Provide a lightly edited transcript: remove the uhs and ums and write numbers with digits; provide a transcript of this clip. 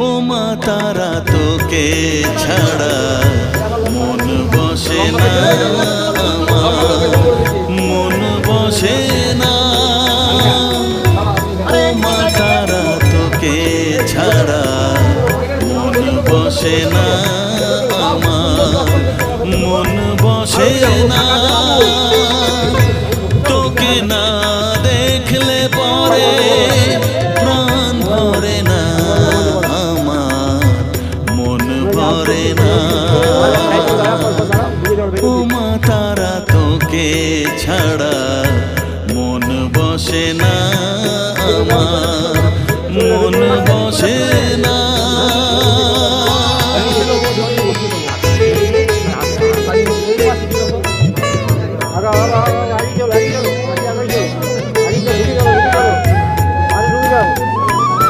ও মা তারা তোকে ছাড়া মন বসে না আমার, মন বসে না। ও মা তারা তোকে ছাড়া মন বসে না আমার, মন বসে না। তোকে না দেখলে পরে প্রাণ ভরে না আমার, মন ভরে না। ও মা তারা তোকে ছাড়া মন বসে না আমার, মন